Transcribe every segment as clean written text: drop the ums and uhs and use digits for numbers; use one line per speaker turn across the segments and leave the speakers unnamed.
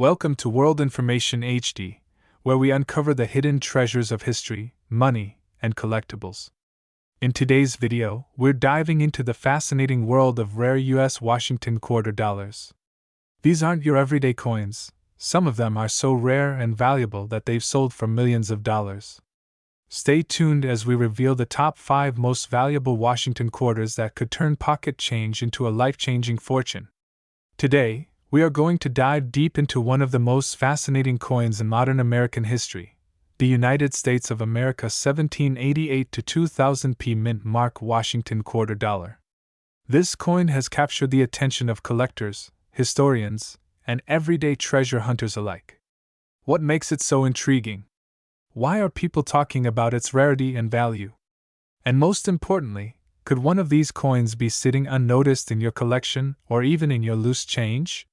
Welcome to World Information HD, where we uncover the hidden treasures of history, money, and collectibles. In today's video, we're diving into the fascinating world of rare U.S. Washington quarter dollars. These aren't your everyday coins. Some of them are so rare and valuable that they've sold for millions of dollars. Stay tuned as we reveal the top 5 most valuable Washington quarters that could turn pocket change into a life-changing fortune. Today, we are going to dive deep into one of the most fascinating coins in modern American history, the United States of America 1788 to 2000 P Mint Mark Washington quarter dollar. This coin has captured the attention of collectors, historians, and everyday treasure hunters alike. What makes it so intriguing? Why are people talking about its rarity and value? And most importantly, could one of these coins be sitting unnoticed in your collection or even in your loose change?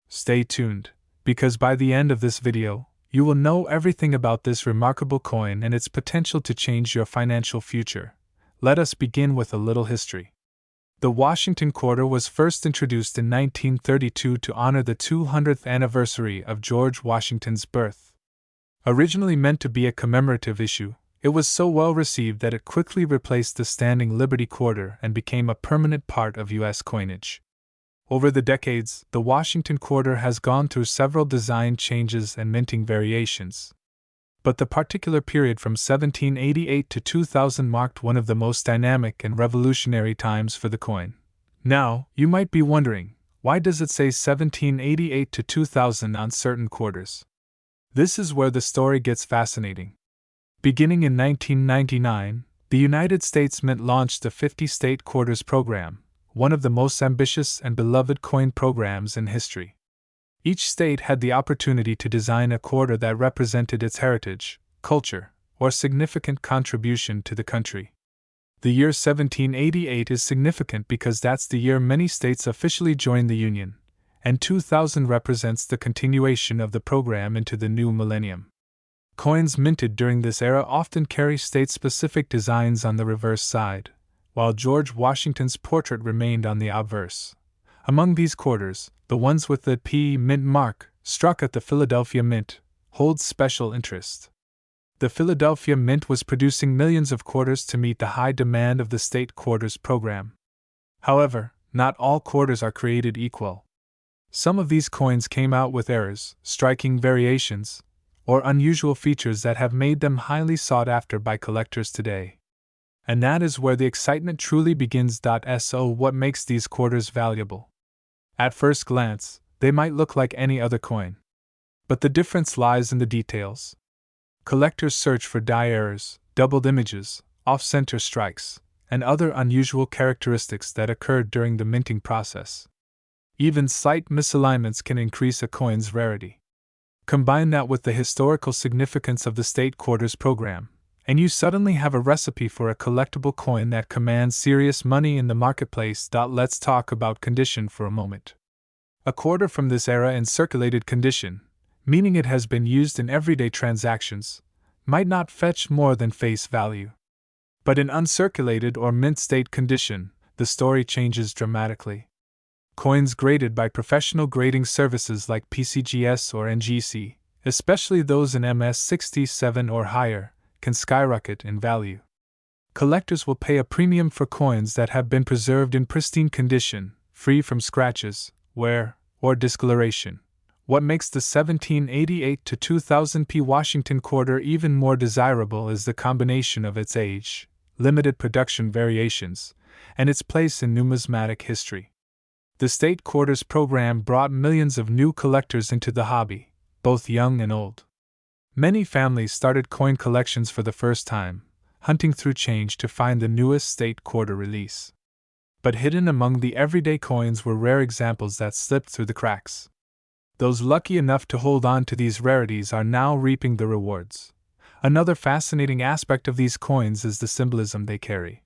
Stay tuned, because by the end of this video, you will know everything about this remarkable coin and its potential to change your financial future. Let us begin with a little history. The Washington quarter was first introduced in 1932 to honor the 200th anniversary of George Washington's birth. Originally meant to be a commemorative issue, it was so well received that it quickly replaced the standing Liberty quarter and became a permanent part of U.S. coinage. Over the decades, the Washington quarter has gone through several design changes and minting variations. But the particular period from 1788 to 2000 marked one of the most dynamic and revolutionary times for the coin. Now, you might be wondering, why does it say 1788 to 2000 on certain quarters? This is where the story gets fascinating. Beginning in 1999, the United States Mint launched the 50-state quarters program, one of the most ambitious and beloved coin programs in history. Each state had the opportunity to design a quarter that represented its heritage, culture, or significant contribution to the country. The year 1788 is significant because that's the year many states officially joined the Union, and 2000 represents the continuation of the program into the new millennium. Coins minted during this era often carry state-specific designs on the reverse side, while George Washington's portrait remained on the obverse. Among these quarters, the ones with the P Mint mark, struck at the Philadelphia Mint, hold special interest. The Philadelphia Mint was producing millions of quarters to meet the high demand of the state quarters program. However, not all quarters are created equal. Some of these coins came out with errors, striking variations, or unusual features that have made them highly sought after by collectors today. And that is where the excitement truly begins. So, what makes these quarters valuable? At first glance, they might look like any other coin. But the difference lies in the details. Collectors search for die errors, doubled images, off-center strikes, and other unusual characteristics that occurred during the minting process. Even slight misalignments can increase a coin's rarity. Combine that with the historical significance of the state quarters program, and you suddenly have a recipe for a collectible coin that commands serious money in the marketplace. Let's talk about condition for a moment. A quarter from this era in circulated condition, meaning it has been used in everyday transactions, might not fetch more than face value. But in uncirculated or mint state condition, the story changes dramatically. Coins graded by professional grading services like PCGS or NGC, especially those in MS67 or higher, can skyrocket in value. Collectors will pay a premium for coins that have been preserved in pristine condition, free from scratches, wear, or discoloration. What makes the 1788 to 2000 P Washington quarter even more desirable is the combination of its age, limited production variations, and its place in numismatic history. The state quarters program brought millions of new collectors into the hobby, both young and old. Many families started coin collections for the first time, hunting through change to find the newest state quarter release. But hidden among the everyday coins were rare examples that slipped through the cracks. Those lucky enough to hold on to these rarities are now reaping the rewards. Another fascinating aspect of these coins is the symbolism they carry.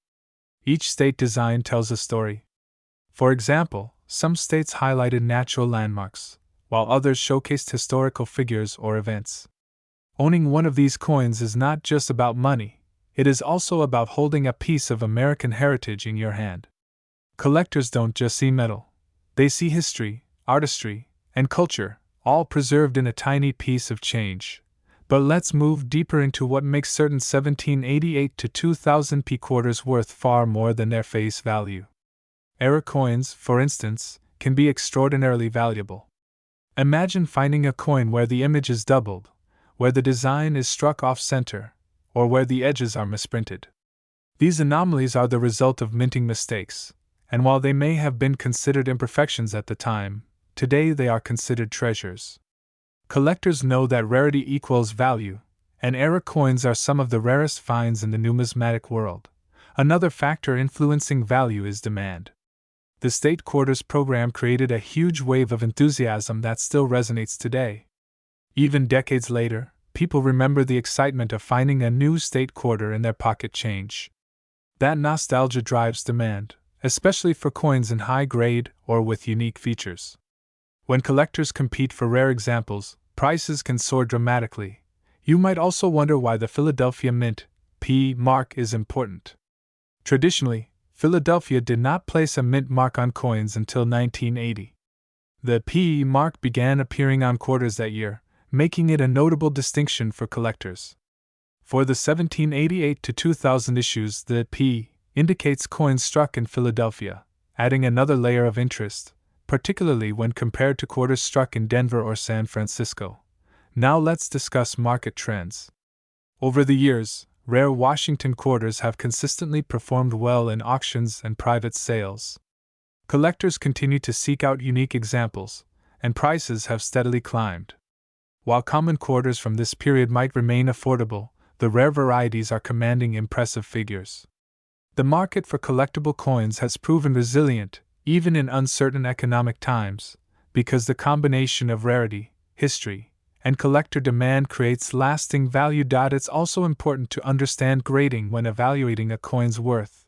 Each state design tells a story. For example, some states highlighted natural landmarks, while others showcased historical figures or events. Owning one of these coins is not just about money, it is also about holding a piece of American heritage in your hand. Collectors don't just see metal, they see history, artistry, and culture, all preserved in a tiny piece of change. But let's move deeper into what makes certain 1788 to 2000 P quarters worth far more than their face value. Era coins, for instance, can be extraordinarily valuable. Imagine finding a coin where the image is doubled, where the design is struck off-center, or where the edges are misprinted. These anomalies are the result of minting mistakes, and while they may have been considered imperfections at the time, today they are considered treasures. Collectors know that rarity equals value, and era coins are some of the rarest finds in the numismatic world. Another factor influencing value is demand. The State Quarters program created a huge wave of enthusiasm that still resonates today. Even decades later, people remember the excitement of finding a new state quarter in their pocket change. That nostalgia drives demand, especially for coins in high grade or with unique features. When collectors compete for rare examples, prices can soar dramatically. You might also wonder why the Philadelphia Mint P mark is important. Traditionally, Philadelphia did not place a mint mark on coins until 1980. The P mark began appearing on quarters that year, making it a notable distinction for collectors. For the 1788 to 2000 issues, the P indicates coins struck in Philadelphia, adding another layer of interest, particularly when compared to quarters struck in Denver or San Francisco. Now let's discuss market trends. Over the years, rare Washington quarters have consistently performed well in auctions and private sales. Collectors continue to seek out unique examples, and prices have steadily climbed. While common quarters from this period might remain affordable, the rare varieties are commanding impressive figures. The market for collectible coins has proven resilient, even in uncertain economic times, because the combination of rarity, history, and collector demand creates lasting value. It's also important to understand grading when evaluating a coin's worth.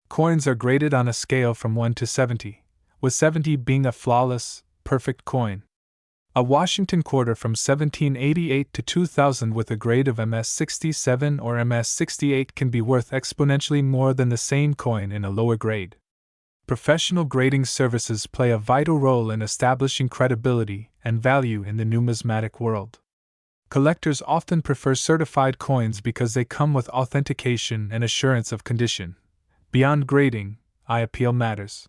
Coins are graded on a scale from 1 to 70, with 70 being a flawless, perfect coin. A Washington quarter from 1788 to 2000 with a grade of MS67 or MS68 can be worth exponentially more than the same coin in a lower grade. Professional grading services play a vital role in establishing credibility and value in the numismatic world. Collectors often prefer certified coins because they come with authentication and assurance of condition. Beyond grading, eye appeal matters.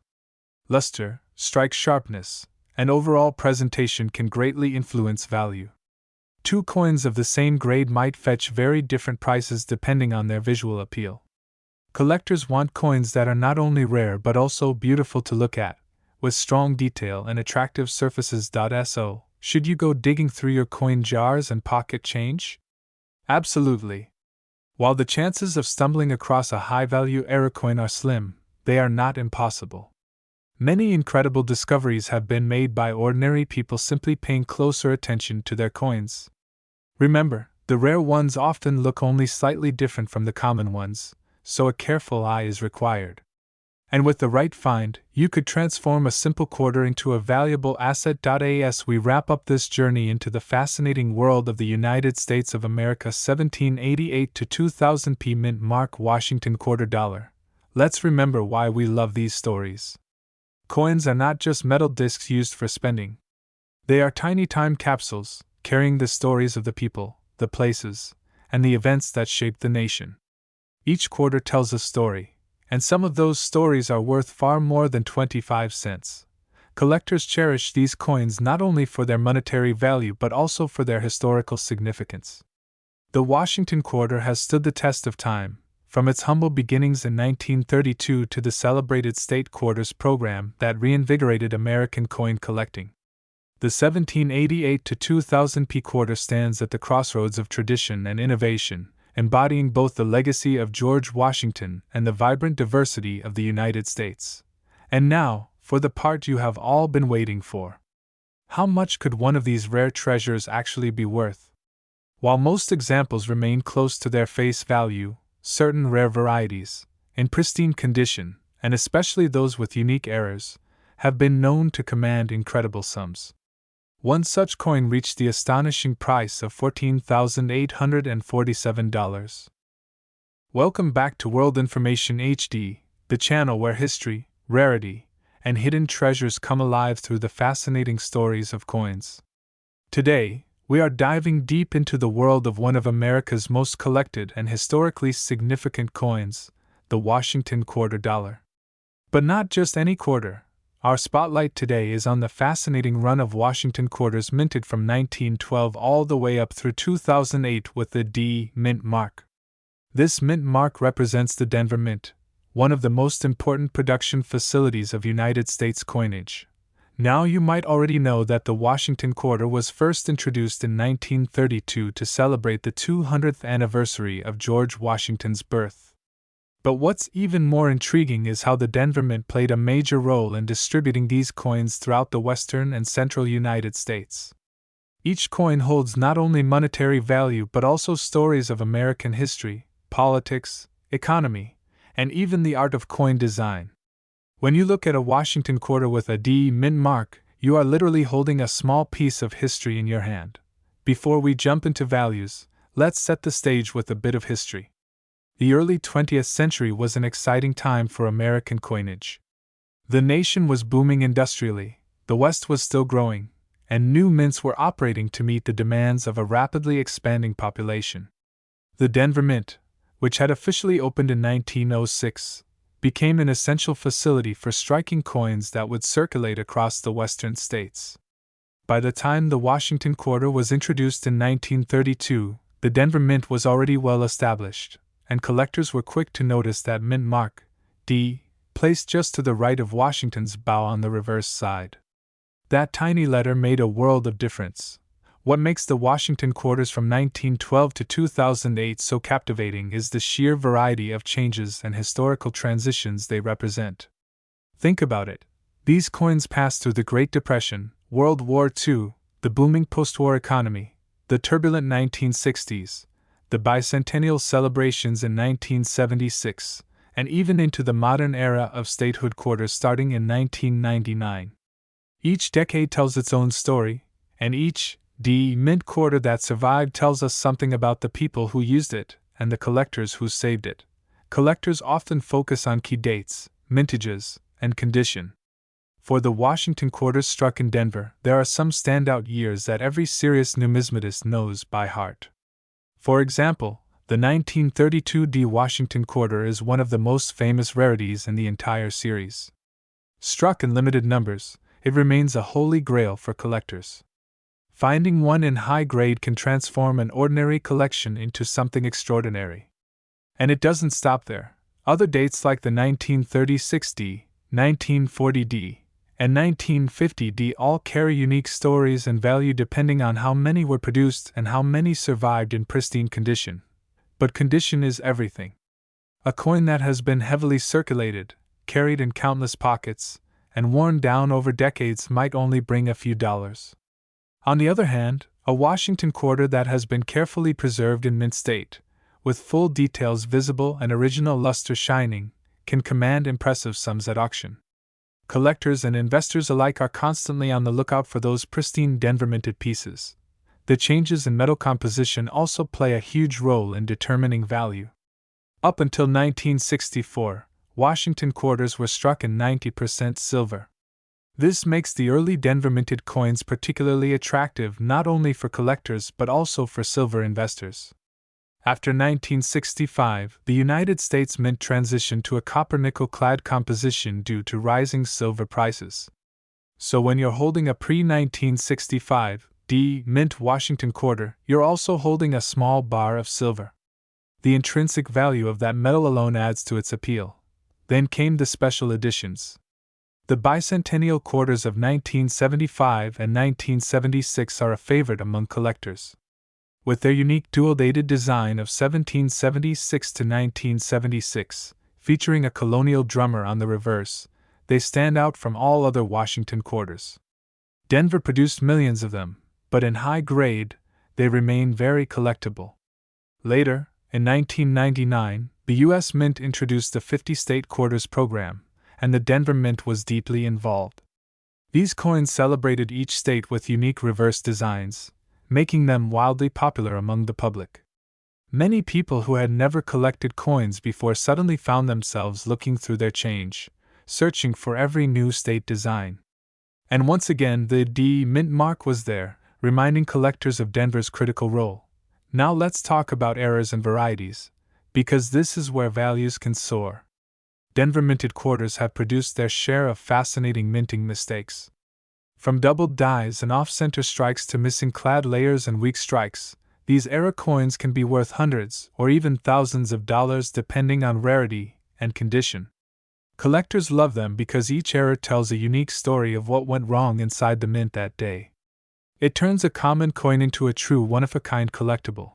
Luster, strike sharpness, and overall presentation can greatly influence value. Two coins of the same grade might fetch very different prices depending on their visual appeal. Collectors want coins that are not only rare but also beautiful to look at, with strong detail and attractive surfaces. So, should you go digging through your coin jars and pocket change? Absolutely. While the chances of stumbling across a high-value era coin are slim, they are not impossible. Many incredible discoveries have been made by ordinary people simply paying closer attention to their coins. Remember, the rare ones often look only slightly different from the common ones, so a careful eye is required. And with the right find, you could transform a simple quarter into a valuable asset. As we wrap up this journey into the fascinating world of the United States of America 1788 to 2000 P mint mark Washington quarter dollar, let's remember why we love these stories. Coins are not just metal discs used for spending. They are tiny time capsules, carrying the stories of the people, the places, and the events that shaped the nation. Each quarter tells a story, and some of those stories are worth far more than 25 cents. Collectors cherish these coins not only for their monetary value but also for their historical significance. The Washington quarter has stood the test of time, from its humble beginnings in 1932 to the celebrated State Quarters program that reinvigorated American coin collecting. The 1788 to 2000 P quarter stands at the crossroads of tradition and innovation, embodying both the legacy of George Washington and the vibrant diversity of the United States. And now, for the part you have all been waiting for. How much could one of these rare treasures actually be worth? While most examples remain close to their face value, certain rare varieties, in pristine condition, and especially those with unique errors, have been known to command incredible sums. One such coin reached the astonishing price of $14,847. Welcome back to World Information HD, the channel where history, rarity, and hidden treasures come alive through the fascinating stories of coins. Today, we are diving deep into the world of one of America's most collected and historically significant coins, the Washington quarter dollar. But not just any quarter. Our spotlight today is on the fascinating run of Washington quarters minted from 1912 all the way up through 2008 with the D Mint mark. This mint mark represents the Denver Mint, one of the most important production facilities of United States coinage. Now you might already know that the Washington quarter was first introduced in 1932 to celebrate the 200th anniversary of George Washington's birth. But what's even more intriguing is how the Denver Mint played a major role in distributing these coins throughout the western and central United States. Each coin holds not only monetary value but also stories of American history, politics, economy, and even the art of coin design. When you look at a Washington quarter with a D Mint mark, you are literally holding a small piece of history in your hand. Before we jump into values, let's set the stage with a bit of history. The early 20th century was an exciting time for American coinage. The nation was booming industrially, the West was still growing, and new mints were operating to meet the demands of a rapidly expanding population. The Denver Mint, which had officially opened in 1906, became an essential facility for striking coins that would circulate across the western states. By the time the Washington quarter was introduced in 1932, the Denver Mint was already well established, and collectors were quick to notice that mint mark, D, placed just to the right of Washington's bow on the reverse side. That tiny letter made a world of difference. What makes the Washington quarters from 1912 to 2008 so captivating is the sheer variety of changes and historical transitions they represent. Think about it. These coins passed through the Great Depression, World War II, the booming post-war economy, the turbulent 1960s, the bicentennial celebrations in 1976, and even into the modern era of statehood quarters starting in 1999. Each decade tells its own story, and each D Mint quarter that survived tells us something about the people who used it and the collectors who saved it. Collectors often focus on key dates, mintages, and condition. For the Washington quarters struck in Denver, there are some standout years that every serious numismatist knows by heart. For example, the 1932 D Washington quarter is one of the most famous rarities in the entire series. Struck in limited numbers, it remains a holy grail for collectors. Finding one in high grade can transform an ordinary collection into something extraordinary. And it doesn't stop there. Other dates like the 1936 D, 1940 D, and 1950 D all carry unique stories and value depending on how many were produced and how many survived in pristine condition. But condition is everything. A coin that has been heavily circulated, carried in countless pockets, and worn down over decades might only bring a few dollars. On the other hand, a Washington quarter that has been carefully preserved in mint state, with full details visible and original luster shining, can command impressive sums at auction. Collectors and investors alike are constantly on the lookout for those pristine Denver minted pieces. The changes in metal composition also play a huge role in determining value. Up until 1964, Washington quarters were struck in 90% silver. This makes the early Denver minted coins particularly attractive not only for collectors but also for silver investors. After 1965, the United States Mint transitioned to a copper-nickel clad composition due to rising silver prices. So when you're holding a pre-1965 D Mint Washington quarter, you're also holding a small bar of silver. The intrinsic value of that metal alone adds to its appeal. Then came the special editions. The bicentennial quarters of 1975 and 1976 are a favorite among collectors. With their unique dual-dated design of 1776 to 1976, featuring a colonial drummer on the reverse, they stand out from all other Washington quarters. Denver produced millions of them, but in high grade, they remain very collectible. Later, in 1999, the U.S. Mint introduced the 50-state quarters program, and the Denver Mint was deeply involved. These coins celebrated each state with unique reverse designs, making them wildly popular among the public. Many people who had never collected coins before suddenly found themselves looking through their change, searching for every new state design. And once again, the D Mint mark was there, reminding collectors of Denver's critical role. Now let's talk about eras and varieties, because this is where values can soar. Denver minted quarters have produced their share of fascinating minting mistakes. From doubled dies and off-center strikes to missing clad layers and weak strikes, these era coins can be worth hundreds or even thousands of dollars depending on rarity and condition. Collectors love them because each era tells a unique story of what went wrong inside the mint that day. It turns a common coin into a true one-of-a-kind collectible.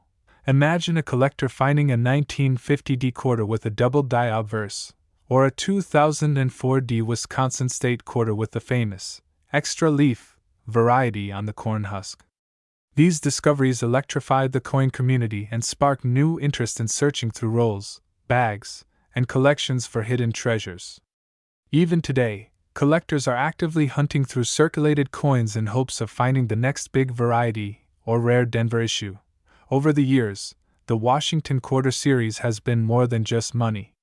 Imagine a collector finding a 1950 D quarter with a doubled die obverse, or a 2004 D Wisconsin State quarter with the famous extra leaf variety on the corn husk. These discoveries electrified the coin community and sparked new interest in searching through rolls, bags, and collections for hidden treasures. Even today, collectors are actively hunting through circulated coins in hopes of finding the next big variety or rare Denver issue. Over the years, the Washington Quarter Series has been more than just money.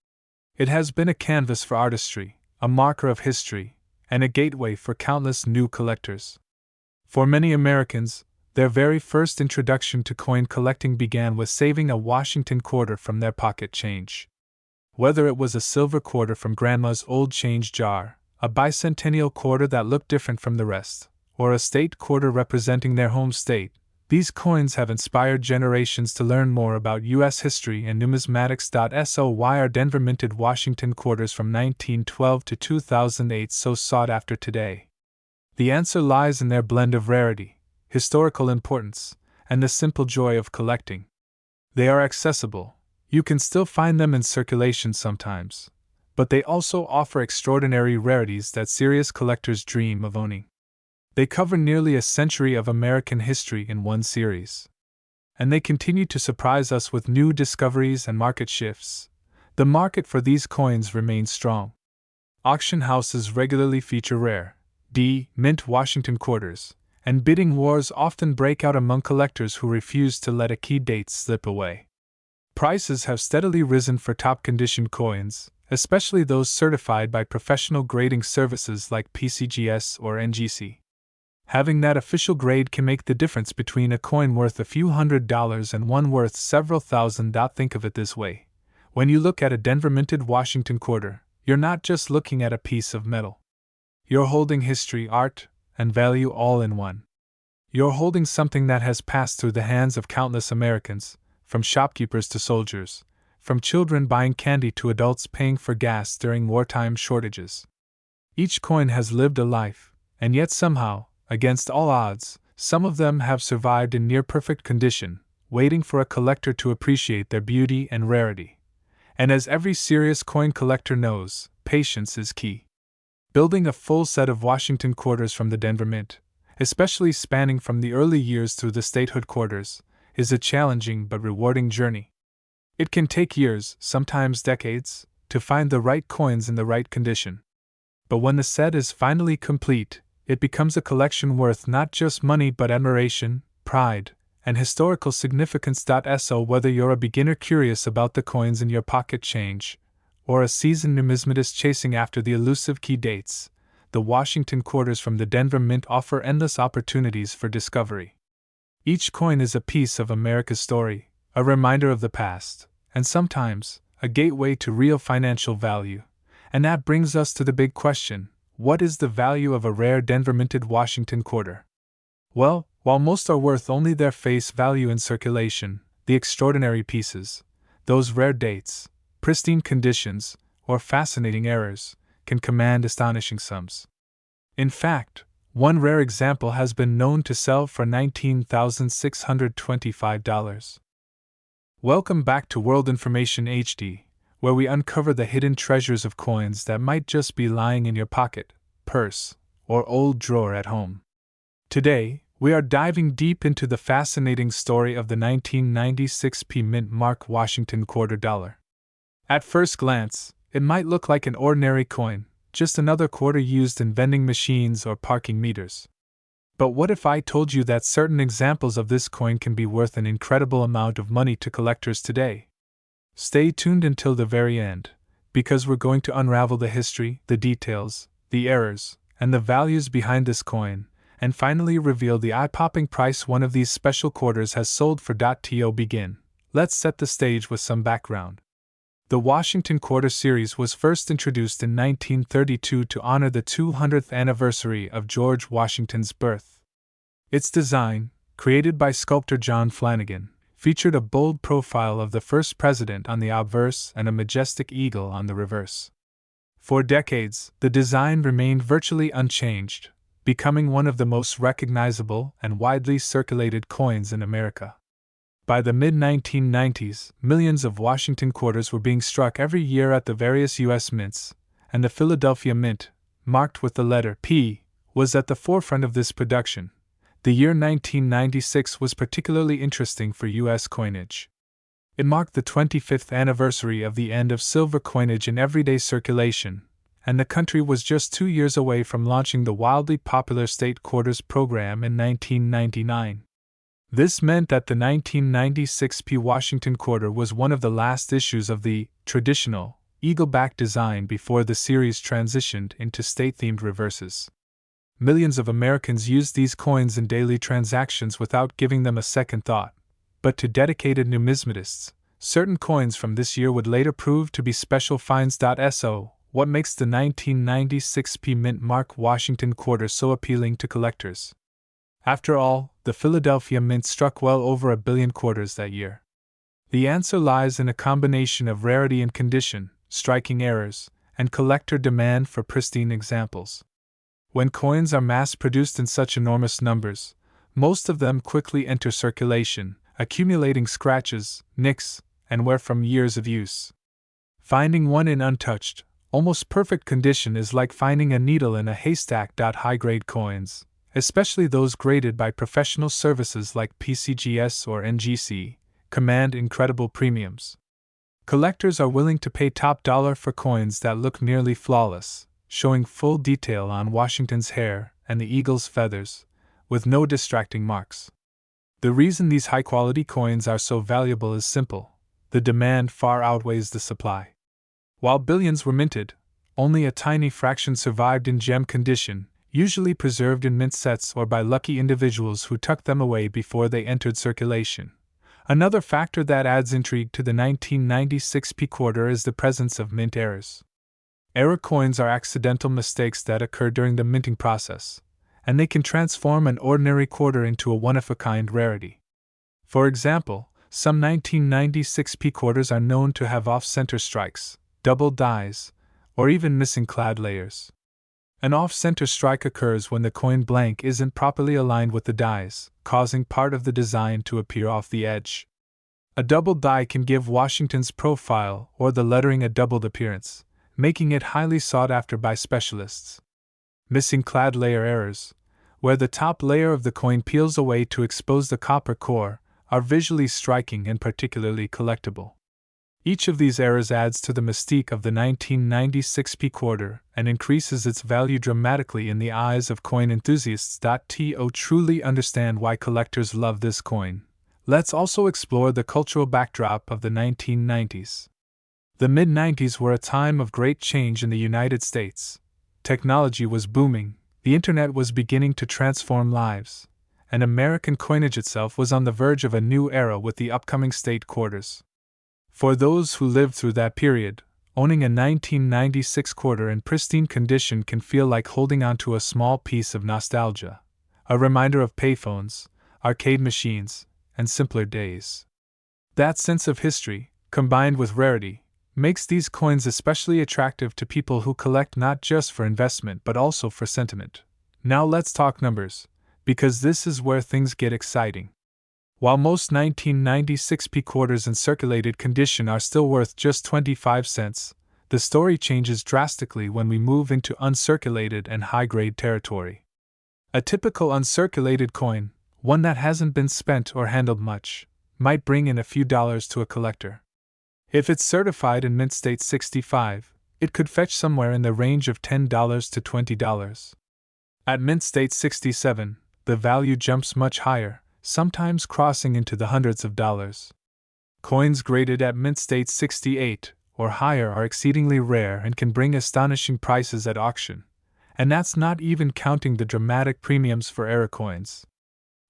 It has been a canvas for artistry, a marker of history, and a gateway for countless new collectors. For many Americans, their very first introduction to coin collecting began with saving a Washington quarter from their pocket change. Whether it was a silver quarter from Grandma's old change jar, a bicentennial quarter that looked different from the rest, or a state quarter representing their home state, these coins have inspired generations to learn more about U.S. history and numismatics. So why are Denver minted Washington quarters from 1912 to 2008 so sought after today? The answer lies in their blend of rarity, historical importance, and the simple joy of collecting. They are accessible. You can still find them in circulation sometimes, but they also offer extraordinary rarities that serious collectors dream of owning. They cover nearly a century of American history in one series. And they continue to surprise us with new discoveries and market shifts. The market for these coins remains strong. Auction houses regularly feature rare, mint Washington quarters, and bidding wars often break out among collectors who refuse to let a key date slip away. Prices have steadily risen for top-condition coins, especially those certified by professional grading services like PCGS or NGC. Having that official grade can make the difference between a coin worth a few $100s and one worth several thousand. Think of it this way. When you look at a Denver minted Washington quarter, you're not just looking at a piece of metal. You're holding history, art, and value all in one. You're holding something that has passed through the hands of countless Americans, from shopkeepers to soldiers, from children buying candy to adults paying for gas during wartime shortages. Each coin has lived a life, and yet somehow, against all odds, some of them have survived in near-perfect condition, waiting for a collector to appreciate their beauty and rarity. And as every serious coin collector knows, patience is key. Building a full set of Washington quarters from the Denver Mint, especially spanning from the early years through the statehood quarters, is a challenging but rewarding journey. It can take years, sometimes decades, to find the right coins in the right condition. But when the set is finally complete, it becomes a collection worth not just money but admiration, pride, and historical significance. So whether you're a beginner curious about the coins in your pocket change, or a seasoned numismatist chasing after the elusive key dates, the Washington quarters from the Denver Mint offer endless opportunities for discovery. Each coin is a piece of America's story, a reminder of the past, and sometimes, a gateway to real financial value. And that brings us to the big question. What is the value of a rare Denver minted Washington quarter? Well, while most are worth only their face value in circulation, the extraordinary pieces, those rare dates, pristine conditions, or fascinating errors, can command astonishing sums. In fact, one rare example has been known to sell for $19,625. Welcome back to World Information HD, where we uncover the hidden treasures of coins that might just be lying in your pocket, purse, or old drawer at home. Today, we are diving deep into the fascinating story of the 1996 P Mint Mark Washington quarter dollar. At first glance, it might look like an ordinary coin, just another quarter used in vending machines or parking meters. But what if I told you that certain examples of this coin can be worth an incredible amount of money to collectors today? Stay tuned until the very end, because we're going to unravel the history, the details, the errors, and the values behind this coin, and finally reveal the eye-popping price one of these special quarters has sold for. To begin, let's set the stage with some background. The Washington Quarter series was first introduced in 1932 to honor the 200th anniversary of George Washington's birth. Its design, created by sculptor John Flanagan, featured a bold profile of the first president on the obverse and a majestic eagle on the reverse. For decades, the design remained virtually unchanged, becoming one of the most recognizable and widely circulated coins in America. By the mid-1990s, millions of Washington quarters were being struck every year at the various U.S. mints, and the Philadelphia Mint, marked with the letter P, was at the forefront of this production. The year 1996 was particularly interesting for U.S. coinage. It marked the 25th anniversary of the end of silver coinage in everyday circulation, and the country was just 2 years away from launching the wildly popular state quarters program in 1999. This meant that the 1996 P Washington quarter was one of the last issues of the traditional eagle-back design before the series transitioned into state-themed reverses. Millions of Americans used these coins in daily transactions without giving them a second thought, but to dedicated numismatists, certain coins from this year would later prove to be special finds. So, what makes the 1996 P Mint mark Washington quarter so appealing to collectors? After all, the Philadelphia Mint struck well over 1 billion quarters that year. The answer lies in a combination of rarity and condition, striking errors, and collector demand for pristine examples. When coins are mass-produced in such enormous numbers, most of them quickly enter circulation, accumulating scratches, nicks, and wear from years of use. Finding one in untouched, almost perfect condition is like finding a needle in a haystack. High-grade coins, especially those graded by professional services like PCGS or NGC, command incredible premiums. Collectors are willing to pay top dollar for coins that look nearly flawless, showing full detail on Washington's hair and the eagle's feathers, with no distracting marks. The reason these high-quality coins are so valuable is simple: the demand far outweighs the supply. While billions were minted, only a tiny fraction survived in gem condition, usually preserved in mint sets or by lucky individuals who tucked them away before they entered circulation. Another factor that adds intrigue to the 1996 P quarter is the presence of mint errors. Error coins are accidental mistakes that occur during the minting process, and they can transform an ordinary quarter into a one-of-a-kind rarity. For example, some 1996 P quarters are known to have off-center strikes, double dies, or even missing clad layers. An off-center strike occurs when the coin blank isn't properly aligned with the dies, causing part of the design to appear off the edge. A double die can give Washington's profile or the lettering a doubled appearance, making it highly sought after by specialists. Missing clad layer errors, where the top layer of the coin peels away to expose the copper core, are visually striking and particularly collectible. Each of these errors adds to the mystique of the 1996 P quarter and increases its value dramatically in the eyes of coin enthusiasts. To truly understand why collectors love this coin, let's also explore the cultural backdrop of the 1990s. The mid-90s were a time of great change in the United States. Technology was booming, the internet was beginning to transform lives, and American coinage itself was on the verge of a new era with the upcoming state quarters. For those who lived through that period, owning a 1996 quarter in pristine condition can feel like holding onto a small piece of nostalgia, a reminder of payphones, arcade machines, and simpler days. That sense of history, combined with rarity, makes these coins especially attractive to people who collect not just for investment but also for sentiment. Now let's talk numbers, because this is where things get exciting. While most 1996 P quarters in circulated condition are still worth just 25 cents, the story changes drastically when we move into uncirculated and high-grade territory. A typical uncirculated coin, one that hasn't been spent or handled much, might bring in a few dollars to a collector. If it's certified in Mint State 65, it could fetch somewhere in the range of $10 to $20. At Mint State 67, the value jumps much higher, sometimes crossing into the hundreds of dollars. Coins graded at Mint State 68 or higher are exceedingly rare and can bring astonishing prices at auction, And that's not even counting the dramatic premiums for era coins.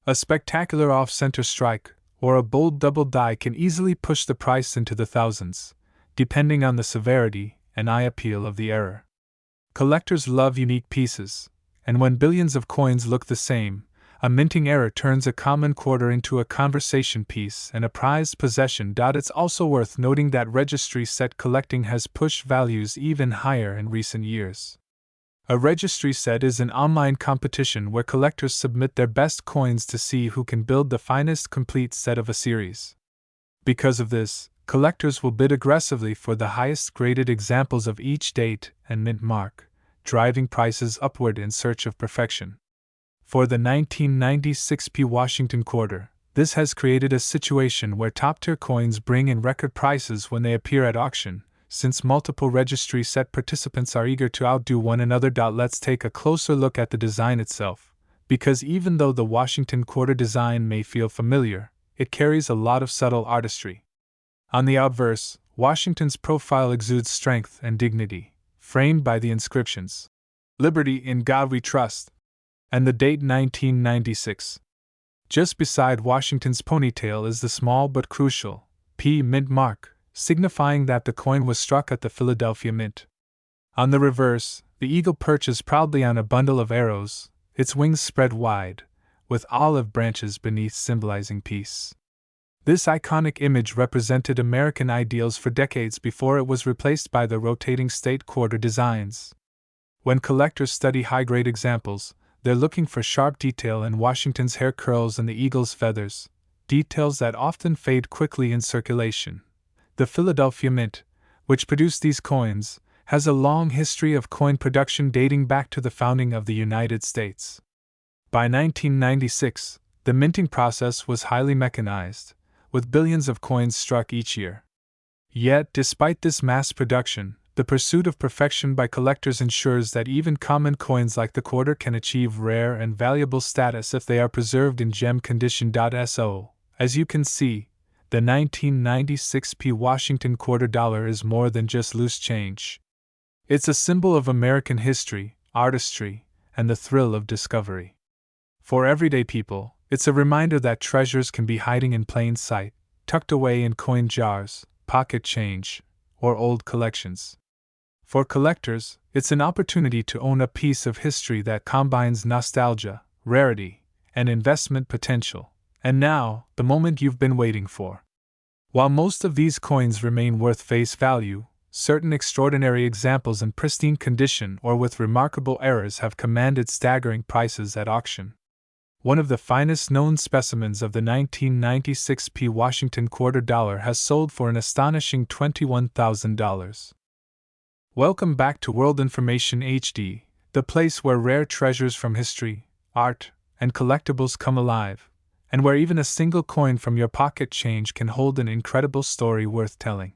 A spectacular off-center strike or a bold double die can easily push the price into the thousands, depending on the severity and eye appeal of the error. Collectors love unique pieces, and when billions of coins look the same, a minting error turns a common quarter into a conversation piece and a prized possession. It's also worth noting that registry set collecting has pushed values even higher in recent years. A registry set is an online competition where collectors submit their best coins to see who can build the finest complete set of a series. Because of this, collectors will bid aggressively for the highest graded examples of each date and mint mark, driving prices upward in search of perfection. For the 1996 P. Washington quarter, this has created a situation where top-tier coins bring in record prices when they appear at auction, since multiple registry set participants are eager to outdo one another. Let's take a closer look at the design itself, because even though the Washington quarter design may feel familiar, it carries a lot of subtle artistry. On the obverse, Washington's profile exudes strength and dignity, framed by the inscriptions, "Liberty, in God We Trust," and the date 1996. Just beside Washington's ponytail is the small but crucial P mint mark, signifying that the coin was struck at the Philadelphia Mint. On the reverse, the eagle perches proudly on a bundle of arrows, its wings spread wide, with olive branches beneath symbolizing peace. This iconic image represented American ideals for decades before it was replaced by the rotating state quarter designs. When collectors study high-grade examples, they're looking for sharp detail in Washington's hair curls and the eagle's feathers, details that often fade quickly in circulation. The Philadelphia Mint, which produced these coins, has a long history of coin production dating back to the founding of the United States. By 1996, the minting process was highly mechanized, with billions of coins struck each year. Yet, despite this mass production, the pursuit of perfection by collectors ensures that even common coins like the quarter can achieve rare and valuable status if they are preserved in gem condition. So, as you can see, the 1996 P. Washington quarter dollar is more than just loose change. It's a symbol of American history, artistry, and the thrill of discovery. For everyday people, it's a reminder that treasures can be hiding in plain sight, tucked away in coin jars, pocket change, or old collections. For collectors, it's an opportunity to own a piece of history that combines nostalgia, rarity, and investment potential. And now, the moment you've been waiting for. While most of these coins remain worth face value, certain extraordinary examples in pristine condition or with remarkable errors have commanded staggering prices at auction. One of the finest known specimens of the 1996 P. Washington quarter dollar has sold for an astonishing $21,000. Welcome back to World Information HD, the place where rare treasures from history, art, and collectibles come alive, and where even a single coin from your pocket change can hold an incredible story worth telling.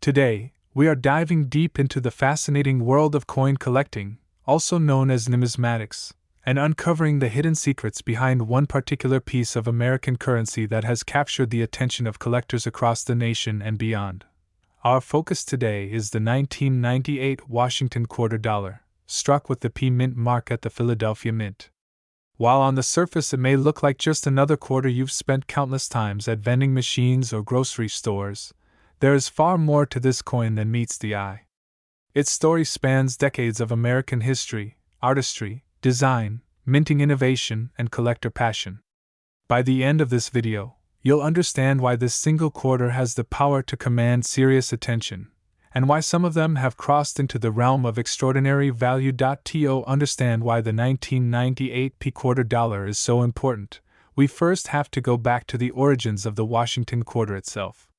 Today, we are diving deep into the fascinating world of coin collecting, also known as numismatics, and uncovering the hidden secrets behind one particular piece of American currency that has captured the attention of collectors across the nation and beyond. Our focus today is the 1998 Washington quarter dollar, struck with the P mint mark at the Philadelphia Mint. While on the surface it may look like just another quarter you've spent countless times at vending machines or grocery stores, there is far more to this coin than meets the eye. Its story spans decades of American history, artistry, design, minting innovation, and collector passion. By the end of this video, you'll understand why this single quarter has the power to command serious attention, and why some of them have crossed into the realm of extraordinary value. To understand why the 1998 P quarter dollar is so important, we first have to go back to the origins of the Washington quarter itself.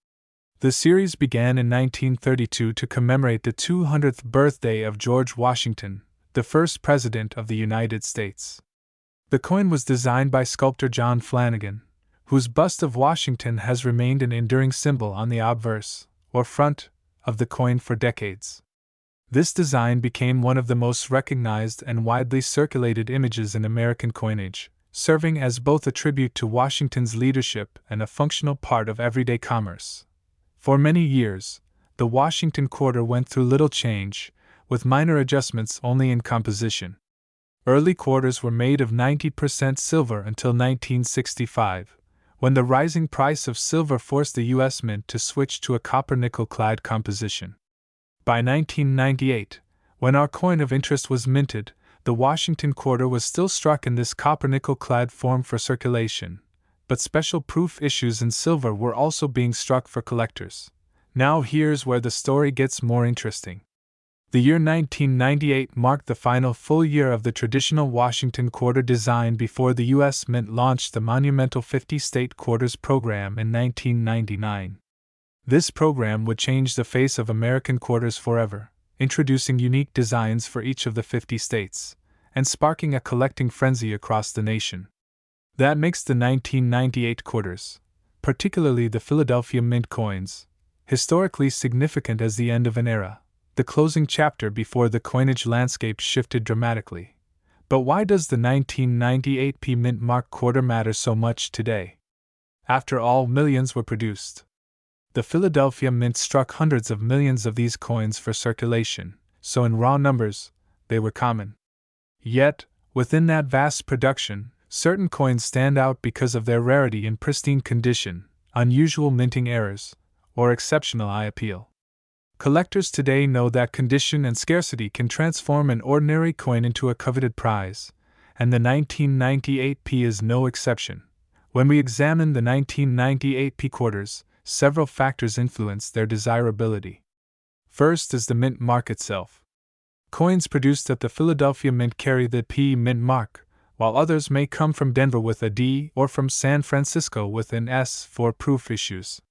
The series began in 1932 to commemorate the 200th birthday of George Washington, the first President of the United States. The coin was designed by sculptor John Flanagan, whose bust of Washington has remained an enduring symbol on the obverse, or front, of the coin for decades. This design became one of the most recognized and widely circulated images in American coinage, serving as both a tribute to Washington's leadership and a functional part of everyday commerce. For many years, the Washington quarter went through little change, with minor adjustments only in composition. Early quarters were made of 90% silver until 1965, when the rising price of silver forced the U.S. Mint to switch to a copper-nickel-clad composition. By 1998, when our coin of interest was minted, the Washington quarter was still struck in this copper-nickel-clad form for circulation, but special proof issues in silver were also being struck for collectors. Now here's where the story gets more interesting. The year 1998 marked the final full year of the traditional Washington quarter design before the U.S. Mint launched the monumental 50-state quarters program in 1999. This program would change the face of American quarters forever, introducing unique designs for each of the 50 states, and sparking a collecting frenzy across the nation. That makes the 1998 quarters, particularly the Philadelphia Mint coins, historically significant as the end of an era, the closing chapter before the coinage landscape shifted dramatically. But why does the 1998 P Mint mark quarter matter so much today? After all, millions were produced. The Philadelphia Mint struck hundreds of millions of these coins for circulation, so in raw numbers, they were common. Yet, within that vast production, certain coins stand out because of their rarity in pristine condition, unusual minting errors, or exceptional eye appeal. Collectors today know that condition and scarcity can transform an ordinary coin into a coveted prize, and the 1998 P is no exception. When we examine the 1998 P quarters, several factors influence their desirability. First is the mint mark itself. Coins produced at the Philadelphia Mint carry the P Mint mark, while others may come from Denver with a D or from San Francisco with an S for proof issues.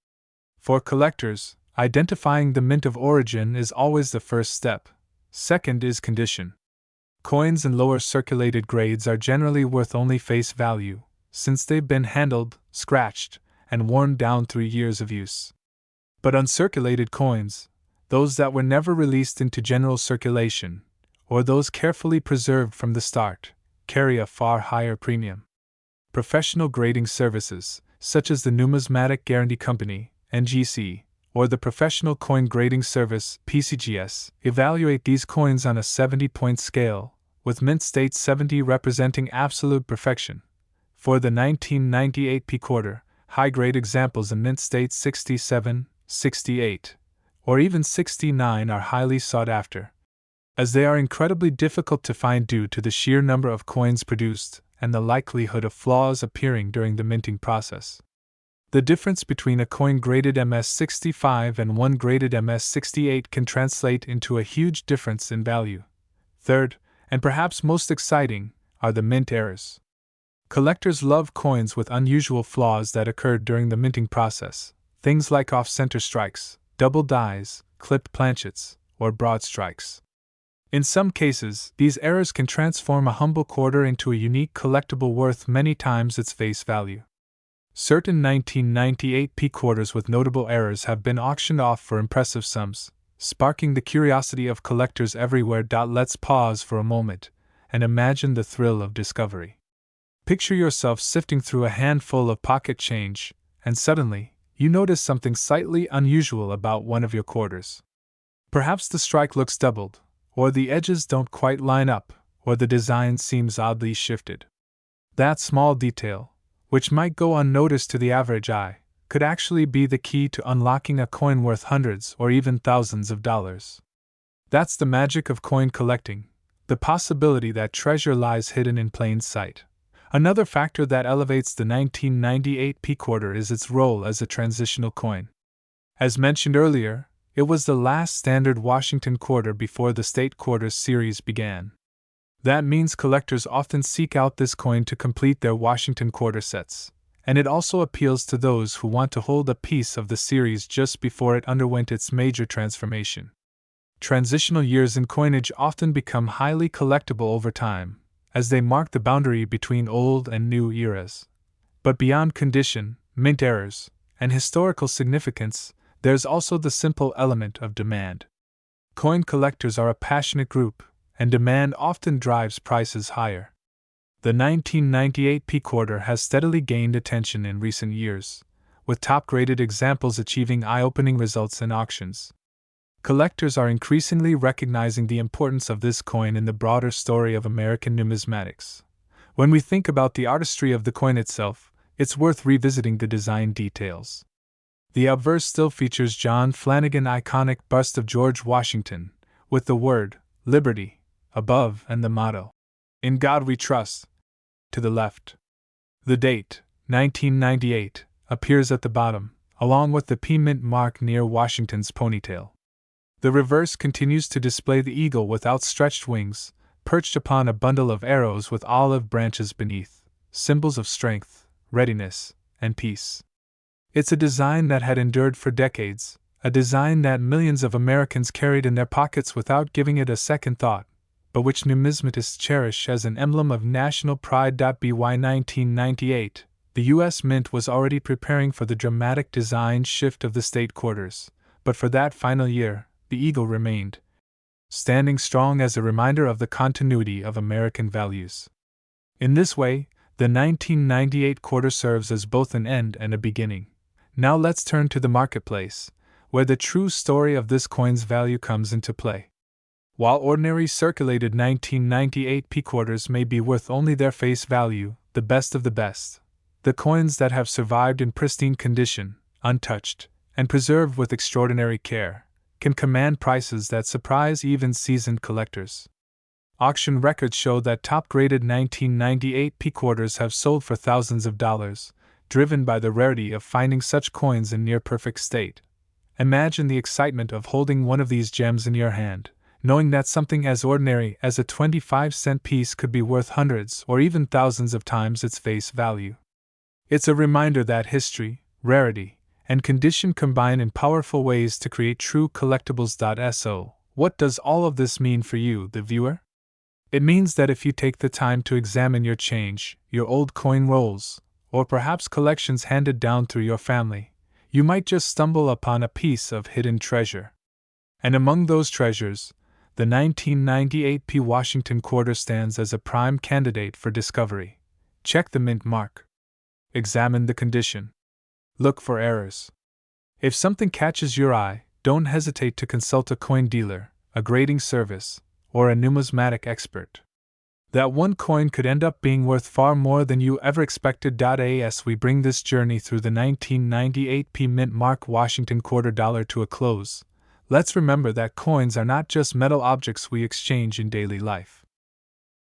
For collectors, identifying the mint of origin is always the first step. Second is condition. Coins in lower circulated grades are generally worth only face value, since they've been handled, scratched, and worn down through years of use. But uncirculated coins, those that were never released into general circulation, or those carefully preserved from the start, carry a far higher premium. Professional grading services, such as the Numismatic Guarantee Company, NGC, or the Professional Coin Grading Service, PCGS, evaluate these coins on a 70-point scale, with mint state 70 representing absolute perfection. For the 1998 P quarter, high-grade examples in mint state 67, 68, or even 69 are highly sought after, as they are incredibly difficult to find due to the sheer number of coins produced and the likelihood of flaws appearing during the minting process. The difference between a coin graded MS65 and one graded MS68 can translate into a huge difference in value. Third, and perhaps most exciting, are the mint errors. Collectors love coins with unusual flaws that occurred during the minting process, things like off-center strikes, double dies, clipped planchets, or broad strikes. In some cases, these errors can transform a humble quarter into a unique collectible worth many times its face value. Certain 1998 P quarters with notable errors have been auctioned off for impressive sums, sparking the curiosity of collectors everywhere. Let's pause for a moment and imagine the thrill of discovery. Picture yourself sifting through a handful of pocket change, and suddenly, you notice something slightly unusual about one of your quarters. Perhaps the strike looks doubled, or the edges don't quite line up, or the design seems oddly shifted. That small detail, which might go unnoticed to the average eye, could actually be the key to unlocking a coin worth hundreds or even thousands of dollars. That's the magic of coin collecting, the possibility that treasure lies hidden in plain sight. Another factor that elevates the 1998 P quarter is its role as a transitional coin. As mentioned earlier, it was the last standard Washington quarter before the State Quarters series began. That means collectors often seek out this coin to complete their Washington quarter sets, and it also appeals to those who want to hold a piece of the series just before it underwent its major transformation. Transitional years in coinage often become highly collectible over time, as they mark the boundary between old and new eras. But beyond condition, mint errors, and historical significance, there's also the simple element of demand. Coin collectors are a passionate group, and demand often drives prices higher. The 1998 P quarter has steadily gained attention in recent years, with top-graded examples achieving eye-opening results in auctions. Collectors are increasingly recognizing the importance of this coin in the broader story of American numismatics. When we think about the artistry of the coin itself, it's worth revisiting the design details. The obverse still features John Flanagan's iconic bust of George Washington, with the word, Liberty, above and the motto, In God We Trust, to the left. The date, 1998, appears at the bottom, along with the P Mint mark near Washington's ponytail. The reverse continues to display the eagle with outstretched wings, perched upon a bundle of arrows with olive branches beneath, symbols of strength, readiness, and peace. It's a design that had endured for decades, a design that millions of Americans carried in their pockets without giving it a second thought, but which numismatists cherish as an emblem of national pride. By 1998, the U.S. Mint was already preparing for the dramatic design shift of the state quarters, but for that final year, the eagle remained, standing strong as a reminder of the continuity of American values. In this way, the 1998 quarter serves as both an end and a beginning. Now let's turn to the marketplace, where the true story of this coin's value comes into play. While ordinary circulated 1998 P quarters may be worth only their face value, the best of the best, the coins that have survived in pristine condition, untouched, and preserved with extraordinary care, can command prices that surprise even seasoned collectors. Auction records show that top-graded 1998 P quarters have sold for thousands of dollars, driven by the rarity of finding such coins in near-perfect state. Imagine the excitement of holding one of these gems in your hand, knowing that something as ordinary as a 25-cent piece could be worth hundreds or even thousands of times its face value. It's a reminder that history, rarity, and condition combine in powerful ways to create true collectibles. So, what does all of this mean for you, the viewer? It means that if you take the time to examine your change, your old coin rolls, or perhaps collections handed down through your family, you might just stumble upon a piece of hidden treasure. And among those treasures, the 1998 P Washington quarter stands as a prime candidate for discovery. Check the mint mark. Examine the condition. Look for errors. If something catches your eye, don't hesitate to consult a coin dealer, a grading service, or a numismatic expert. That one coin could end up being worth far more than you ever expected. As we bring this journey through the 1998 P Mint mark Washington quarter dollar to a close, let's remember that coins are not just metal objects we exchange in daily life.